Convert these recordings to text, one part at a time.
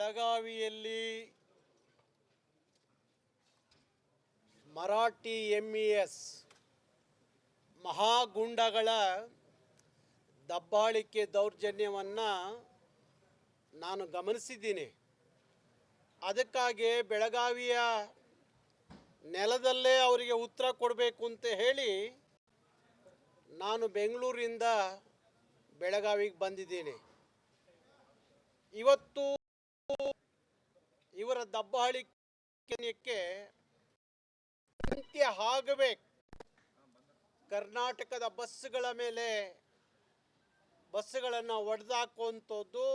ಬೆಳಗಾವಿಯಲ್ಲಿ ಮರಾಠಿ MES ಮಹಾಗುಂಡಗಳ ದಬ್ಬಾಳಿಕೆ ದೌರ್ಜನ್ಯವನ್ನು ನಾನು ಗಮನಿಸಿದ್ದೀನಿ. ಅದಕ್ಕಾಗಿ ಬೆಳಗಾವಿಯ ನೆಲದಲ್ಲೇ ಅವರಿಗೆ ಉತ್ತರ ಕೊಡಬೇಕು ಅಂತ ಹೇಳಿ ನಾನು ಬೆಂಗಳೂರಿಂದ ಬೆಳಗಾವಿಗೆ ಬಂದಿದ್ದೀನಿ. ಇವತ್ತು ಇವರ ದಬ್ಬಾಳಿಕೆಗೆ ಅಂತ್ಯ ಆಗಬೇಕು. ಕರ್ನಾಟಕದ ಬಸ್ಸುಗಳ ಮೇಲೆ ಬಸ್ಸುಗಳನ್ನು ಒಡೆದಾಕುವಂಥದ್ದು,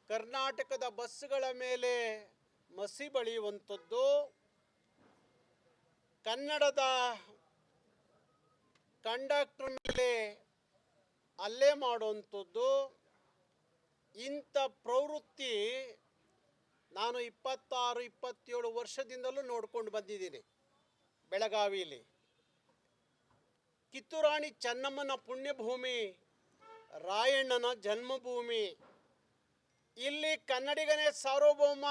ಕರ್ನಾಟಕದ ಬಸ್ಸುಗಳ ಮೇಲೆ ಮಸಿ ಬಳಿಯುವಂಥದ್ದು, ಕನ್ನಡದ ಕಂಡಕ್ಟರ್ ಮೇಲೆ ಹಲ್ಲೆ ಮಾಡುವಂಥದ್ದು, ಇಂಥ ಪ್ರವೃತ್ತಿ ನಾನು 26-27 ವರ್ಷದಿಂದಲೂ ನೋಡ್ಕೊಂಡು ಬಂದಿದ್ದೀನಿ. ಬೆಳಗಾವಿಯಲ್ಲಿ ಕಿತ್ತೂರಾಣಿ ಚೆನ್ನಮ್ಮನ ಪುಣ್ಯಭೂಮಿ, ರಾಯಣ್ಣನ ಜನ್ಮಭೂಮಿ. ಇಲ್ಲಿ ಕನ್ನಡಿಗನೇ ಸಾರ್ವಭೌಮ,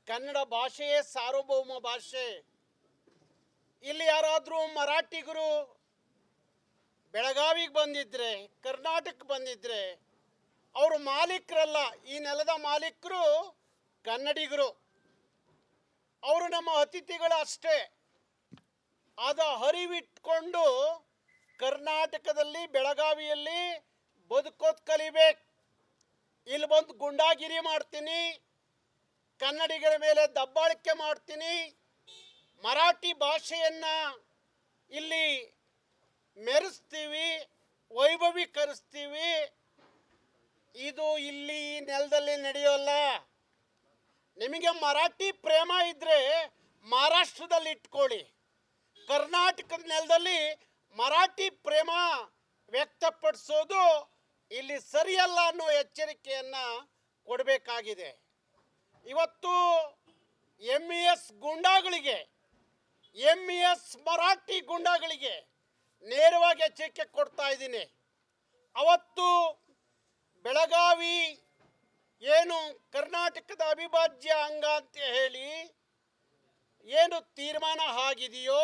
ಕನ್ನಡ ಭಾಷೆಯೇ ಸಾರ್ವಭೌಮ ಭಾಷೆ. ಇಲ್ಲಿ ಯಾರಾದರೂ ಮರಾಠಿಗರು ಬೆಳಗಾವಿಗೆ ಬಂದಿದ್ರೆ, ಕರ್ನಾಟಕಕ್ಕೆ ಬಂದಿದ್ರೆ ಅವರು ಮಾಲೀಕರಲ್ಲ. ಈ ನೆಲದ ಮಾಲೀಕರು ಕನ್ನಡಿಗರು, ಅವರು ನಮ್ಮ ಅತಿಥಿಗಳು ಅಷ್ಟೇ. ಆದ ಅರಿವಿಟ್ಕೊಂಡು ಕರ್ನಾಟಕದಲ್ಲಿ ಬೆಳಗಾವಿಯಲ್ಲಿ ಬದುಕೋದು ಕಲಿಬೇಕು. ಇಲ್ಲಿ ಬಂದು ಗುಂಡಾಗಿರಿ ಮಾಡ್ತೀನಿ, ಕನ್ನಡಿಗರ ಮೇಲೆ ದಬ್ಬಾಳಿಕೆ ಮಾಡ್ತೀನಿ, ಮರಾಠಿ ಭಾಷೆಯನ್ನು ಇಲ್ಲಿ ಮೆರೆಸ್ತೀವಿ, ವೈಭವೀಕರಿಸ್ತೀವಿ. ಇದು ಇಲ್ಲಿ ನೆಲದಲ್ಲಿ ನಡೆಯೋಲ್ಲ. ನಿಮಗೆ ಮರಾಠಿ ಪ್ರೇಮ ಇದ್ದರೆ ಮಹಾರಾಷ್ಟ್ರದಲ್ಲಿ ಇಟ್ಕೊಳ್ಳಿ. ಕರ್ನಾಟಕದ ನೆಲದಲ್ಲಿ ಮರಾಠಿ ಪ್ರೇಮ ವ್ಯಕ್ತಪಡಿಸೋದು ಇಲ್ಲಿ ಸರಿಯಲ್ಲ ಅನ್ನೋ ಎಚ್ಚರಿಕೆಯನ್ನು ಕೊಡಬೇಕಾಗಿದೆ. ಇವತ್ತು MES ಗುಂಡಾಗಳಿಗೆ, MES ಮರಾಠಿ ಗುಂಡಾಗಳಿಗೆ ನೇರವಾಗಿ ಎಚ್ಚರಿಕೆ ಕೊಡ್ತಾ ಇದ್ದೀನಿ. ಅವತ್ತು ಬೆಳಗಾವಿ ಏನು ಕರ್ನಾಟಕದ ಅವಿಭಾಜ್ಯ ಅಂಗ ಅಂತ ಹೇಳಿ ಏನು ತೀರ್ಮಾನ ಆಗಿದೆಯೋ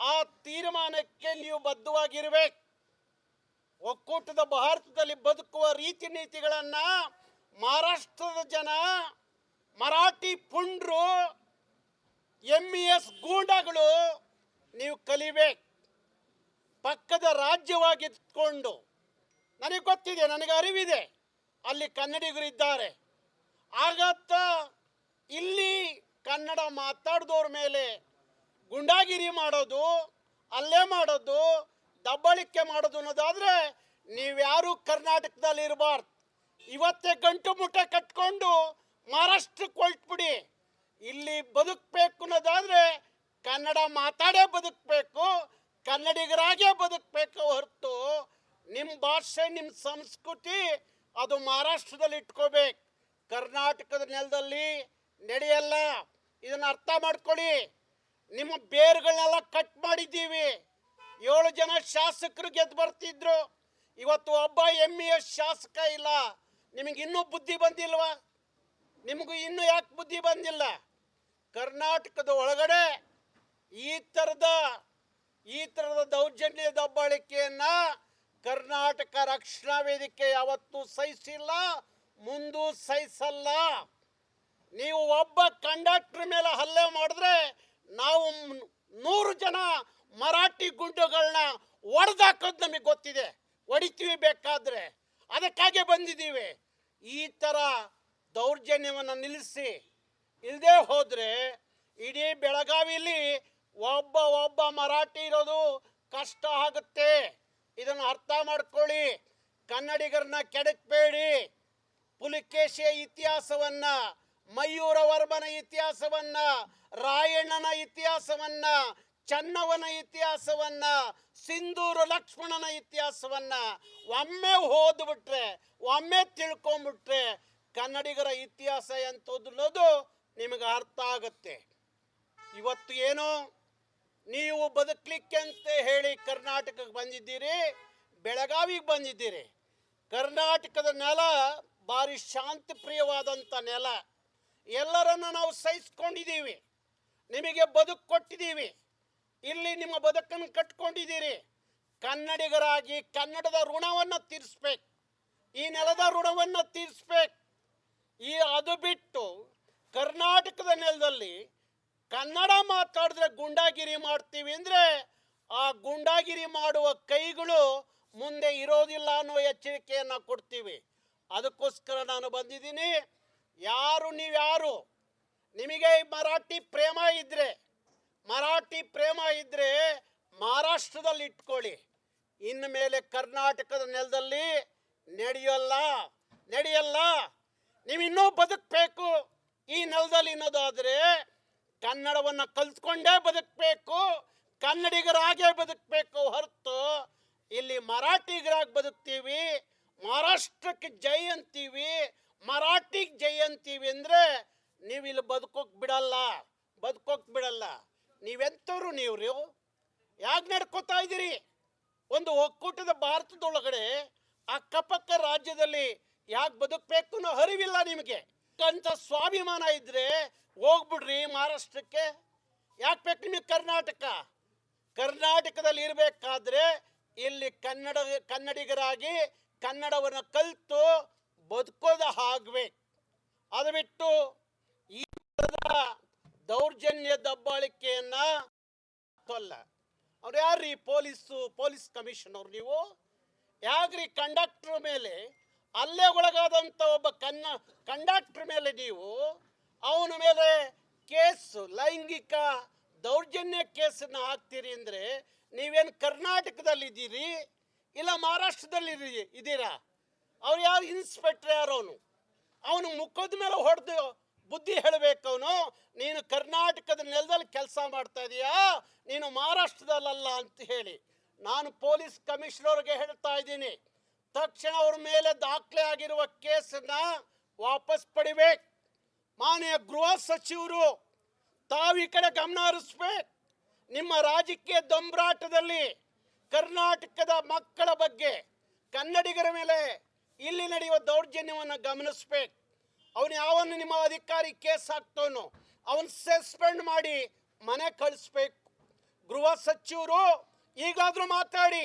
ಆ ತೀರ್ಮಾನಕ್ಕೆ ನೀವು ಬದ್ಧವಾಗಿರಬೇಕು. ಒಕ್ಕೂಟದ ಭಾರತದಲ್ಲಿ ಬದುಕುವ ರೀತಿ ನೀತಿಗಳನ್ನು ಮಹಾರಾಷ್ಟ್ರದ ಜನ, ಮರಾಠಿ ಪುಂಡ್ರು, MES ಗೂಂಡಾಗಳು ನೀವು ಕಲಿಬೇಕು. ಪಕ್ಕದ ರಾಜ್ಯವಾಗಿದ್ದುಕೊಂಡು, ನನಗೆ ಗೊತ್ತಿದೆ, ನನಗೆ ಅರಿವಿದೆ, ಅಲ್ಲಿ ಕನ್ನಡಿಗರು ಇದ್ದಾರೆ. ಆಗತ್ತ ಇಲ್ಲಿ ಕನ್ನಡ ಮಾತಾಡಿದವ್ರ ಮೇಲೆ ಗುಂಡಾಗಿರಿ ಮಾಡೋದು, ಹಲ್ಲೆ ಮಾಡೋದು, ದಬ್ಬಾಳಿಕೆ ಮಾಡೋದು ಅನ್ನೋದಾದರೆ ನೀವ್ಯಾರೂ ಕರ್ನಾಟಕದಲ್ಲಿ ಇರಬಾರ್ದು. ಇವತ್ತೇ ಗಂಟು ಮುಟ್ಟೆ ಕಟ್ಕೊಂಡು ಮಹಾರಾಷ್ಟ್ರಕ್ಕೆ ಹೊರಟ್ಬಿಡಿ. ಇಲ್ಲಿ ಬದುಕಬೇಕು ಅನ್ನೋದಾದರೆ ಕನ್ನಡ ಮಾತಾಡೇ ಬದುಕಬೇಕು, ಕನ್ನಡಿಗರಾಗೇ ಬದುಕಬೇಕು ಹೊರತು ನಿಮ್ಮ ಭಾಷೆ, ನಿಮ್ಮ ಸಂಸ್ಕೃತಿ ಅದು ಮಹಾರಾಷ್ಟ್ರದಲ್ಲಿ ಇಟ್ಕೋಬೇಕು. ಕರ್ನಾಟಕದ ನೆಲದಲ್ಲಿ ನಡೆಯಲ್ಲ. ಇದನ್ನು ಅರ್ಥ ಮಾಡ್ಕೊಳ್ಳಿ. ನಿಮ್ಮ ಬೇರುಗಳನ್ನೆಲ್ಲ ಕಟ್ ಮಾಡಿದ್ದೀವಿ. 7 ಜನ ಶಾಸಕರು ಗೆದ್ದು ಬರ್ತಿದ್ರು. ಇವತ್ತು ಒಬ್ಬ MES ಶಾಸಕ ಇಲ್ಲ. ನಿಮಗೆ ಇನ್ನೂ ಬುದ್ಧಿ ಬಂದಿಲ್ವಾ? ನಿಮಗೂ ಇನ್ನೂ ಯಾಕೆ ಬುದ್ಧಿ ಬಂದಿಲ್ಲ? ಕರ್ನಾಟಕದ ಒಳಗಡೆ ಈ ಥರದ ದೌರ್ಜನ್ಯ ದಬ್ಬಾಳಿಕೆಯನ್ನು ಕರ್ನಾಟಕ ರಕ್ಷಣಾ ವೇದಿಕೆ ಯಾವತ್ತೂ ಸಹಿಸಿಲ್ಲ, ಮುಂದೂ ಸಹಿಸಲ್ಲ. ನೀವು ಒಬ್ಬ ಕಂಡಕ್ಟರ್ ಮೇಲೆ ಹಲ್ಲೆ ಮಾಡಿದ್ರೆ ನಾವು 100 ಜನ ಮರಾಠಿ ಗುಂಡುಗಳನ್ನ ಒಡೆದಾಕೋದು ನಮಗೆ ಗೊತ್ತಿದೆ. ಹೊಡಿತೀವಿ ಬೇಕಾದರೆ. ಅದಕ್ಕಾಗೆ ಬಂದಿದ್ದೀವಿ. ಈ ಥರ ದೌರ್ಜನ್ಯವನ್ನು ನಿಲ್ಲಿಸಿ. ಇಲ್ಲದೆ ಹೋದರೆ ಇಡೀ ಬೆಳಗಾವಿಯಲ್ಲಿ ಒಬ್ಬ ಮರಾಠಿ ಇರೋದು ಕಷ್ಟ ಆಗುತ್ತೆ. ಇದನ್ನು ಅರ್ಥ ಮಾಡ್ಕೊಳ್ಳಿ. ಕನ್ನಡಿಗರನ್ನ ಕೆಡಕಬೇಡಿ. ಪುಲಿಕೇಶಿಯ ಇತಿಹಾಸವನ್ನು, ಮಯೂರ ವರ್ಮನ ಇತಿಹಾಸವನ್ನು, ರಾಯಣ್ಣನ ಇತಿಹಾಸವನ್ನು, ಚೆನ್ನವನ ಇತಿಹಾಸವನ್ನು, ಸಿಂಧೂರು ಲಕ್ಷ್ಮಣನ ಇತಿಹಾಸವನ್ನು ಒಮ್ಮೆ ಓದ್ಬಿಟ್ರೆ, ಒಮ್ಮೆ ತಿಳ್ಕೊಂಬಿಟ್ರೆ ಕನ್ನಡಿಗರ ಇತಿಹಾಸ ಎಂಥದ್ದು ನಿಮಗೆ ಅರ್ಥ ಆಗುತ್ತೆ. ಇವತ್ತು ಏನೋ ನೀವು ಬದುಕಲಿಕ್ಕೆ ಅಂತ ಹೇಳಿ ಕರ್ನಾಟಕಕ್ಕೆ ಬಂದಿದ್ದೀರಿ, ಬೆಳಗಾವಿಗೆ ಬಂದಿದ್ದೀರಿ. ಕರ್ನಾಟಕದ ನೆಲ ಭಾರಿ ಶಾಂತಿ ಪ್ರಿಯವಾದಂಥ ನೆಲ. ಎಲ್ಲರನ್ನು ನಾವು ಸಹಿಸ್ಕೊಂಡಿದ್ದೀವಿ, ನಿಮಗೆ ಬದುಕು ಕೊಟ್ಟಿದ್ದೀವಿ, ಇಲ್ಲಿ ನಿಮ್ಮ ಬದುಕನ್ನು ಕಟ್ಕೊಂಡಿದ್ದೀರಿ. ಕನ್ನಡಿಗರಾಗಿ ಕನ್ನಡದ ಋಣವನ್ನು ತೀರಿಸ್ಬೇಕು, ಈ ನೆಲದ ಋಣವನ್ನು ತೀರಿಸ್ಬೇಕು. ಅದು ಬಿಟ್ಟು ಕರ್ನಾಟಕದ ನೆಲದಲ್ಲಿ ಕನ್ನಡ ಮಾತಾಡಿದ್ರೆ ಗುಂಡಾಗಿರಿ ಮಾಡ್ತೀವಿ ಅಂದರೆ ಆ ಗುಂಡಾಗಿರಿ ಮಾಡುವ ಕೈಗಳು ಮುಂದೆ ಇರೋದಿಲ್ಲ ಅನ್ನೋ ಎಚ್ಚರಿಕೆಯನ್ನು ಕೊಡ್ತೀವಿ. ಅದಕ್ಕೋಸ್ಕರ ನಾನು ಬಂದಿದ್ದೀನಿ. ನೀವ್ಯಾರು ನಿಮಗೆ ಮರಾಠಿ ಪ್ರೇಮ ಇದ್ದರೆ ಮಹಾರಾಷ್ಟ್ರದಲ್ಲಿ ಇಟ್ಕೊಳ್ಳಿ. ಇನ್ನು ಮೇಲೆ ಕರ್ನಾಟಕದ ನೆಲದಲ್ಲಿ ನಡೆಯಲ್ಲ. ನೀವಿನ್ನೂ ಬದುಕಬೇಕು ಈ ನೆಲದಲ್ಲಿ ಅನ್ನೋದಾದರೆ ಕನ್ನಡವನ್ನು ಕಲ್ತ್ಕೊಂಡೇ ಬದುಕಬೇಕು, ಕನ್ನಡಿಗರಾಗೇ ಬದುಕಬೇಕು ಹೊರತು ಇಲ್ಲಿ ಮರಾಠಿಗರಾಗಿ ಬದುಕ್ತೀವಿ, ಮಹಾರಾಷ್ಟ್ರಕ್ಕೆ ಜೈ ಅಂತೀವಿ, ಮರಾಠಿಗೆ ಜೈ ಅಂತೀವಿ ಅಂದರೆ ನೀವಿಲ್ಲಿ ಬದುಕೋಕ್ ಬಿಡಲ್ಲ. ನೀವೆಂಥವ್ರು? ನೀವು ಯಾಕೆ ನಡ್ಕೋತಾ ಇದ್ದೀರಿ? ಒಂದು ಒಕ್ಕೂಟದ ಭಾರತದೊಳಗಡೆ ಅಕ್ಕಪಕ್ಕ ರಾಜ್ಯದಲ್ಲಿ ಯಾಕೆ ಬದುಕಬೇಕು ಅನ್ನೋ ಅರಿವಿಲ್ಲ ನಿಮಗೆ. ಅಂತ ಸ್ವಾಭಿಮಾನ ಇದ್ದರೆ ಹೋಗ್ಬಿಡ್ರಿ ಮಹಾರಾಷ್ಟ್ರಕ್ಕೆ. ಯಾಕೆ ಬೇಕು ನಿಮಗೆ ಕರ್ನಾಟಕದಲ್ಲಿ ಇರಬೇಕಾದ್ರೆ ಇಲ್ಲಿ ಕನ್ನಡಿಗರಾಗಿ ಕನ್ನಡವನ್ನು ಕಲಿತು ಬದುಕೋದು ಆಗ್ಬೇಕು. ಅದು ಬಿಟ್ಟು ಈ ದೌರ್ಜನ್ಯ ದಬ್ಬಾಳಿಕೆಯನ್ನ ಅಲ್ಲ. ಅವ್ರು ಯಾರ್ರೀ? Police commissioner. ನೀವು ಯಾಕ್ರಿ ಕಂಡಕ್ಟರ್ ಮೇಲೆ ಅಲ್ಲೇ ಒಳಗಾದಂಥ ಒಬ್ಬ ಕಂಡಕ್ಟರ್ ಮೇಲೆ ನೀವು ಅವನ ಮೇಲೆ ಲೈಂಗಿಕ ದೌರ್ಜನ್ಯ ಕೇಸನ್ನು ಹಾಕ್ತೀರಿ ಅಂದರೆ ನೀವೇನು ಕರ್ನಾಟಕದಲ್ಲಿ ಇದ್ದೀರಿ ಇಲ್ಲ ಮಹಾರಾಷ್ಟ್ರದಲ್ಲಿ ಇದ್ದೀರಾ? ಅವ್ರು ಯಾರು? ಇನ್ಸ್ಪೆಕ್ಟರ್ ಯಾರು? ಅವನು ಮುಖದ ಮೇಲೆ ಹೊಡೆದು ಬುದ್ಧಿ ಹೇಳಬೇಕು. ನೀನು ಕರ್ನಾಟಕದ ನೆಲದಲ್ಲಿ ಕೆಲಸ ಮಾಡ್ತಾ ಇದೀಯಾ, ನೀನು ಮಹಾರಾಷ್ಟ್ರದಲ್ಲ ಅಂತ ಹೇಳಿ. ನಾನು ಪೊಲೀಸ್ ಕಮಿಷನರ್ಗೆ ಹೇಳ್ತಾ ಇದ್ದೀನಿ, ತಕ್ಷಣ ಅವ್ರ ಮೇಲೆ ದಾಖಲೆ ಆಗಿರುವ ಕೇಸನ್ನು ವಾಪಸ್ ಪಡಿಬೇಕು. ಮಾನ್ಯ ಗೃಹ ಸಚಿವರು ತಾವು ಈ ಕಡೆ ಗಮನ ಹರಿಸ್ಬೇಕು. ನಿಮ್ಮ ರಾಜಕೀಯ ದೊಂಬರಾಟದಲ್ಲಿ ಕರ್ನಾಟಕದ ಮಕ್ಕಳ ಬಗ್ಗೆ, ಕನ್ನಡಿಗರ ಮೇಲೆ ಇಲ್ಲಿ ನಡೆಯುವ ದೌರ್ಜನ್ಯವನ್ನು ಗಮನಿಸ್ಬೇಕು. ಅವನು ಯಾವನ್ನು ನಿಮ್ಮ ಅಧಿಕಾರಿ ಕೇಸ್ ಹಾಕ್ತವನು ಅವನು ಸಸ್ಪೆಂಡ್ ಮಾಡಿ ಮನೆ ಕಳಿಸ್ಬೇಕು. ಗೃಹ ಸಚಿವರು ಈಗಾದರೂ ಮಾತಾಡಿ.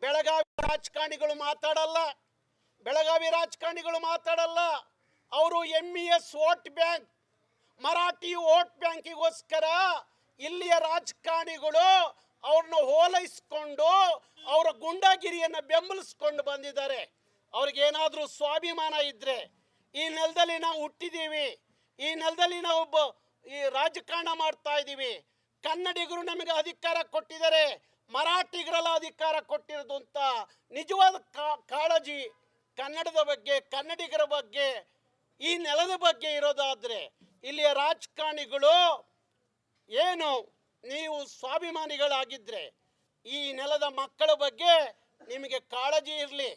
ಬೆಳಗಾವಿ ರಾಜಕಾರಣಿಗಳು ಮಾತಾಡಲ್ಲ. ಅವರು MES vote bank, Marathi vote ಬ್ಯಾಂಕಿಗೋಸ್ಕರ ಇಲ್ಲಿಯ ರಾಜಕಾರಣಿಗಳು ಅವ್ರನ್ನ ಓಲೈಸ್ಕೊಂಡು ಅವರ ಗುಂಡಾಗಿರಿಯನ್ನು ಬೆಂಬಲಿಸ್ಕೊಂಡು ಬಂದಿದ್ದಾರೆ. ಅವ್ರಿಗೇನಾದರೂ ಸ್ವಾಭಿಮಾನ ಇದ್ದರೆ, ಈ ನೆಲದಲ್ಲಿ ನಾವು ಹುಟ್ಟಿದ್ದೀವಿ, ಈ ನೆಲದಲ್ಲಿ ನಾವು ಈ ರಾಜಕಾರಣ ಮಾಡ್ತಾ ಇದ್ದೀವಿ, ಕನ್ನಡಿಗರು ನಮಗೆ ಅಧಿಕಾರ ಕೊಟ್ಟಿದ್ದಾರೆ, ಮರಾಠಿಗರೆಲ್ಲ ಅಧಿಕಾರ ಕೊಟ್ಟಿರೋದು ಅಂತ ನಿಜವಾದ ಕಾಳಜಿ ಕನ್ನಡದ ಬಗ್ಗೆ, ಕನ್ನಡಿಗರ ಬಗ್ಗೆ, ಈ ನೆಲದ ಬಗ್ಗೆ ಇರೋದಾದರೆ ಇಲ್ಲಿಯ ರಾಜಕಾರಣಿಗಳು ಏನು ನೀವು ಸ್ವಾಭಿಮಾನಿಗಳಾಗಿದ್ದರೆ ಈ ನೆಲದ ಮಕ್ಕಳ ಬಗ್ಗೆ ನಿಮಗೆ ಕಾಳಜಿ ಇರಲಿ.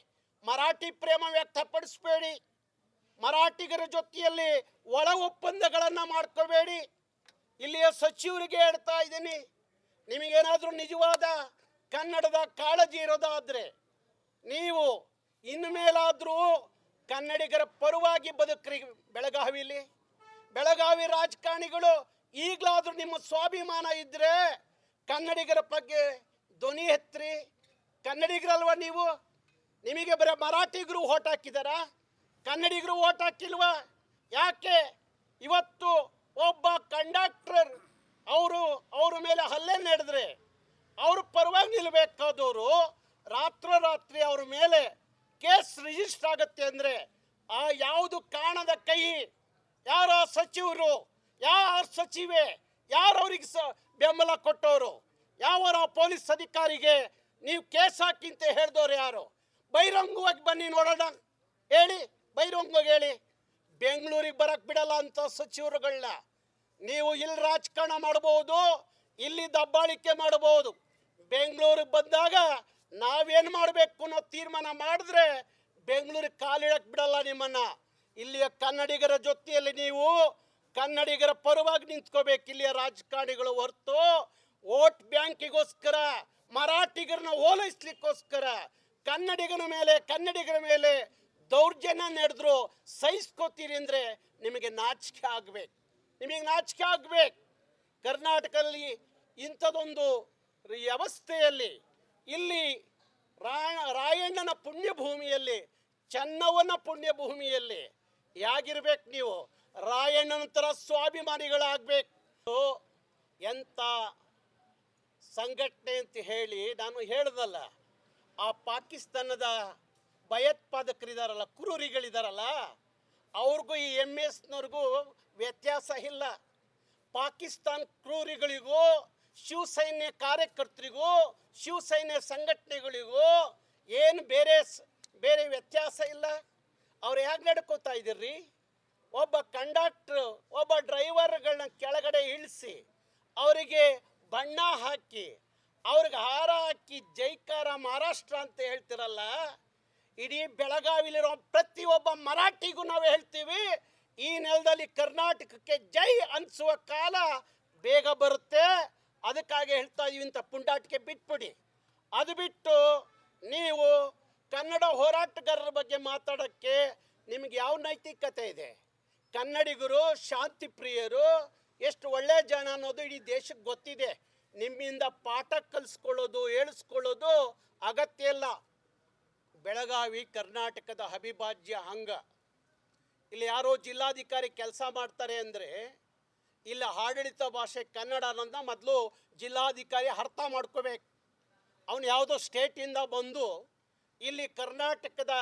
ಮರಾಠಿ ಪ್ರೇಮ ವ್ಯಕ್ತಪಡಿಸಬೇಡಿ, ಮರಾಠಿಗರ ಜೊತೆಯಲ್ಲಿ ಒಳ ಒಪ್ಪಂದಗಳನ್ನು ಮಾಡ್ಕೋಬೇಡಿ. ಇಲ್ಲಿಯ ಸಚಿವರಿಗೆ ಹೇಳ್ತಾ ಇದ್ದೀನಿ, ನಿಮಗೇನಾದರೂ ನಿಜವಾದ ಕನ್ನಡದ ಕಾಳಜಿ ಇರೋದಾದರೆ ನೀವು ಇನ್ನು ಮೇಲಾದರೂ ಕನ್ನಡಿಗರ ಪರವಾಗಿ ಬದುಕ್ರಿ. ಬೆಳಗಾವಿ ರಾಜಕಾರಣಿಗಳು ಈಗಲಾದರೂ ನಿಮ್ಮ ಸ್ವಾಭಿಮಾನ ಇದ್ದರೆ ಕನ್ನಡಿಗರ ಬಗ್ಗೆ ಧ್ವನಿ ಎತ್ತಿರಿ. ಕನ್ನಡಿಗರಲ್ವ ನೀವು? ನಿಮಗೆ ಬರೀ ಮರಾಠಿಗರು ಓಟ್ ಹಾಕಿದಾರಾ? ಕನ್ನಡಿಗರು ಓಟ್ ಹಾಕಿಲ್ವಾ? ಯಾಕೆ ಇವತ್ತು ಒಬ್ಬ ಕಂಡಕ್ಟರ್ ಅವ್ರ ಮೇಲೆ ಹಲ್ಲೆ ನಡೆದ್ರೆ ಅವ್ರ ಪರವಾಗಿ ನಿಲ್ಲಬೇಕಾದವರು ರಾತ್ರೋರಾತ್ರಿ ಅವ್ರ ಮೇಲೆ ಕೇಸ್ ರಿಜಿಸ್ಟರ್ ಆಗುತ್ತೆ ಅಂದರೆ ಆ ಯಾವುದು ಕಾಣದ ಕೈ, ಯಾರ ಸಚಿವರು, ಯಾರ ಸಚಿವೆ, ಯಾರು ಅವ್ರಿಗೆ ಬೆಂಬಲ ಕೊಟ್ಟವರು, ಯಾವ ಪೊಲೀಸ್ ಅಧಿಕಾರಿಗೆ ನೀವು ಕೇಸ್ ಹಾಕಿ ಅಂತ ಹೇಳಿದವ್ರು ಯಾರು? ಬಹಿರಂಗವಾಗಿ ಬನ್ನಿ ನೋಡೋಣ, ಹೇಳಿ, ಬಹಿರಂಗವಾಗಿ ಹೇಳಿ. ಬೆಂಗಳೂರಿಗೆ ಬರಕ್ಕೆ ಬಿಡಲ್ಲ ಅಂತ ಸಚಿವರುಗಳನ್ನ ನೀವು ಇಲ್ಲಿ ರಾಜಕಾರಣ ಮಾಡಬಹುದು, ಇಲ್ಲಿ ದಬ್ಬಾಳಿಕೆ ಮಾಡಬಹುದು. ಬೆಂಗಳೂರಿಗೆ ಬಂದಾಗ ನಾವೇನು ಮಾಡಬೇಕು ಅನ್ನೋ ತೀರ್ಮಾನ ಮಾಡಿದ್ರೆ ಬೆಂಗಳೂರಿಗೆ ಕಾಲಿಡಕ್ಕೆ ಬಿಡಲ್ಲ ನಿಮ್ಮನ್ನು. ಇಲ್ಲಿಯ ಕನ್ನಡಿಗರ ಜೊತೆಯಲ್ಲಿ ನೀವು ಕನ್ನಡಿಗರ ಪರವಾಗಿ ನಿಂತ್ಕೋಬೇಕು ಇಲ್ಲಿಯ ರಾಜಕಾರಣಿಗಳು, ಹೊರತು ವೋಟ್ ಬ್ಯಾಂಕಿಗೋಸ್ಕರ, ಮರಾಠಿಗರನ್ನ ಓಲೈಸ್ಲಿಕ್ಕೋಸ್ಕರ ಕನ್ನಡಿಗರ ಮೇಲೆ ದೌರ್ಜನ್ಯ ನಡೆದ್ರು ಸಹಿಸ್ಕೋತೀರಿ ಅಂದರೆ ನಿಮಗೆ ನಾಚಿಕೆ ಆಗ್ಬೇಕು. ಕರ್ನಾಟಕದಲ್ಲಿ ಇಂಥದೊಂದು ವ್ಯವಸ್ಥೆಯಲ್ಲಿ ಇಲ್ಲಿ ರಾಯಣ್ಣನ ಪುಣ್ಯಭೂಮಿಯಲ್ಲಿ, ಚೆನ್ನವ್ವನ ಪುಣ್ಯಭೂಮಿಯಲ್ಲಿ ಹೇಗಿರ್ಬೇಕು ನೀವು? ರಾಯಣ್ಣನ ಥರ ಸ್ವಾಭಿಮಾನಿಗಳಾಗಬೇಕು. ಎಂಥ ಸಂಘಟನೆ ಅಂತ ಹೇಳಿ ನಾನು ಹೇಳ್ದಲ್ಲ, ಆ ಪಾಕಿಸ್ತಾನದ ಭಯೋತ್ಪಾದಕರಿದಾರಲ್ಲ, ಕ್ರೂರಿಗಳಿದಾರಲ್ಲ, ಅವ್ರಿಗೂ ಈ MS-ನವ್ರಿಗೂ ವ್ಯತ್ಯಾಸ ಇಲ್ಲ. ಪಾಕಿಸ್ತಾನ ಕ್ರೂರಿಗಳಿಗೂ ಶಿವಸೈನ್ಯ ಕಾರ್ಯಕರ್ತರಿಗೂ ಶಿವಸೈನ್ಯ ಸಂಘಟನೆಗಳಿಗೂ ಏನು ಬೇರೆ ವ್ಯತ್ಯಾಸ ಇಲ್ಲ. ಅವ್ರು ಹೇಗೆ ನಡ್ಕೋತಾ ಇದ್ದೀರ್ರಿ? ಒಬ್ಬ ಕಂಡಕ್ಟ್ರು, ಒಬ್ಬ ಡ್ರೈವರ್ಗಳನ್ನ ಕೆಳಗಡೆ ಇಳಿಸಿ ಅವರಿಗೆ ಬಣ್ಣ ಹಾಕಿ ಅವ್ರಿಗೆ ಹಾರ ಹಾಕಿ ಜೈಕಾರ ಮಹಾರಾಷ್ಟ್ರ ಅಂತ ಹೇಳ್ತಿರಲ್ಲ. ಇಡೀ ಬೆಳಗಾವಿಲಿರೋ ಪ್ರತಿಯೊಬ್ಬ ಮರಾಠಿಗೂ ನಾವು ಹೇಳ್ತೀವಿ, ಈ ನೆಲದಲ್ಲಿ ಕರ್ನಾಟಕಕ್ಕೆ ಜೈ ಅನಿಸುವ ಕಾಲ ಬೇಗ ಬರುತ್ತೆ. ಅದಕ್ಕಾಗಿ ಹೇಳ್ತಾ ಇದೀವಿ, ಇಂಥ ಪುಂಡಾಟಿಕೆ ಬಿಟ್ಬಿಡಿ. ಅದು ಬಿಟ್ಟು ನೀವು ಕನ್ನಡ ಹೋರಾಟಗಾರರ ಬಗ್ಗೆ ಮಾತಾಡೋಕ್ಕೆ ನಿಮಗೆ ಯಾವ ನೈತಿಕತೆ ಇದೆ? ಕನ್ನಡಿಗರು ಶಾಂತಿ ಪ್ರಿಯರು, ಎಷ್ಟು ಒಳ್ಳೆ ಜನ ಅನ್ನೋದು ಇಡೀ ದೇಶಕ್ಕೆ ಗೊತ್ತಿದೆ. ನಿಮ್ಮಿಂದ ಪಾಠ ಕಲಿಸ್ಕೊಳ್ಳೋದು ಹೇಳಿಸ್ಕೊಳ್ಳೋದು ಅಗತ್ಯ ಇಲ್ಲ. ಬೆಳಗಾವಿ ಕರ್ನಾಟಕದ ಅವಿಭಾಜ್ಯ ಅಂಗ. ಇಲ್ಲಿ ಯಾರೋ ಜಿಲ್ಲಾಧಿಕಾರಿ ಕೆಲಸ ಮಾಡ್ತಾರೆ ಅಂದರೆ ಇಲ್ಲಿ ಆಡಳಿತ ಭಾಷೆ ಕನ್ನಡ ಅನ್ನೋದನ್ನ ಮೊದಲು ಜಿಲ್ಲಾಧಿಕಾರಿ ಅರ್ಥ ಮಾಡ್ಕೋಬೇಕು. ಅವನು ಯಾವುದೋ ಸ್ಟೇಟಿಂದ ಬಂದು ಇಲ್ಲಿ ಕರ್ನಾಟಕದ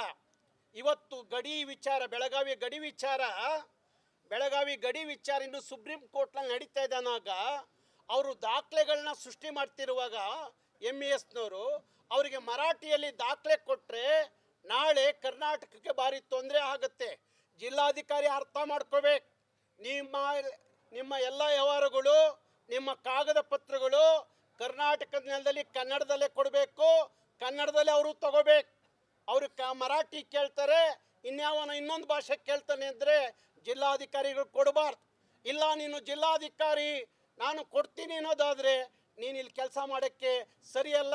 ಇವತ್ತು ಗಡಿ ವಿಚಾರ, ಬೆಳಗಾವಿ ಗಡಿ ವಿಚಾರ ಇನ್ನು ಸುಪ್ರೀಂ ಕೋರ್ಟ್ನಲ್ಲಿ ನಡೀತಾ ಇದ್ದಾನಾಗ ಅವರು ದಾಖಲೆಗಳನ್ನ ಸೃಷ್ಟಿ ಮಾಡ್ತಿರುವಾಗ MESನವರು ಅವರಿಗೆ ಮರಾಠಿಯಲ್ಲಿ ದಾಖಲೆ ಕೊಟ್ಟರೆ ನಾಳೆ ಕರ್ನಾಟಕಕ್ಕೆ ಭಾರಿ ತೊಂದರೆ ಆಗುತ್ತೆ. ಜಿಲ್ಲಾಧಿಕಾರಿ ಅರ್ಥ ಮಾಡ್ಕೋಬೇಕು. ನಿಮ್ಮ ಎಲ್ಲ ವ್ಯವಹಾರಗಳು, ನಿಮ್ಮ ಕಾಗದ ಪತ್ರಗಳು ಕರ್ನಾಟಕದ ನೆಲದಲ್ಲಿ ಕನ್ನಡದಲ್ಲೇ ಕೊಡಬೇಕು. ಕನ್ನಡದಲ್ಲೇ ಅವರು ತಗೋಬೇಕು. ಅವರು ಮರಾಠಿ ಕೇಳ್ತಾರೆ, ಇನ್ನೊಂದು ಭಾಷೆ ಕೇಳ್ತಾನೆ ಅಂದರೆ ಜಿಲ್ಲಾಧಿಕಾರಿಗಳು ಕೊಡಬಾರ್ದು. ಇಲ್ಲ, ನೀನು ಜಿಲ್ಲಾಧಿಕಾರಿ ನಾನು ಕೊಡ್ತೀನಿ ಅನ್ನೋದಾದರೆ ನೀನು ಇಲ್ಲಿ ಕೆಲಸ ಮಾಡೋಕ್ಕೆ ಸರಿಯಲ್ಲ.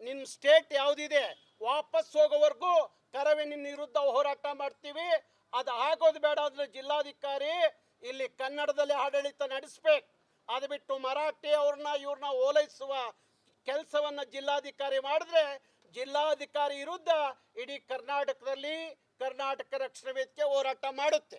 ನಿನ್ನ ಸ್ಟೇಟ್ ಯಾವುದಿದೆ ವಾಪಸ್ ಹೋಗೋವರೆಗೂ ಕರವೇ ನಿನ್ನ ವಿರುದ್ಧ ಹೋರಾಟ ಮಾಡ್ತೀವಿ. ಅದು ಆಗೋದು ಬೇಡ. ಅಂದರೆ ಜಿಲ್ಲಾಧಿಕಾರಿ ಇಲ್ಲಿ ಕನ್ನಡದಲ್ಲಿ ಆಡಳಿತ ನಡೆಸಬೇಕು. ಅದು ಬಿಟ್ಟು ಮರಾಠಿ ಇವ್ರನ್ನ ಓಲೈಸುವ ಕೆಲಸವನ್ನು ಜಿಲ್ಲಾಧಿಕಾರಿ ಮಾಡಿದ್ರೆ ಜಿಲ್ಲಾಧಿಕಾರಿ ವಿರುದ್ಧ ಇಡೀ ಕರ್ನಾಟಕದಲ್ಲಿ ಕರ್ನಾಟಕ ರಕ್ಷಣಾ ವೇದಿಕೆ ಹೋರಾಟ ಮಾಡುತ್ತೆ.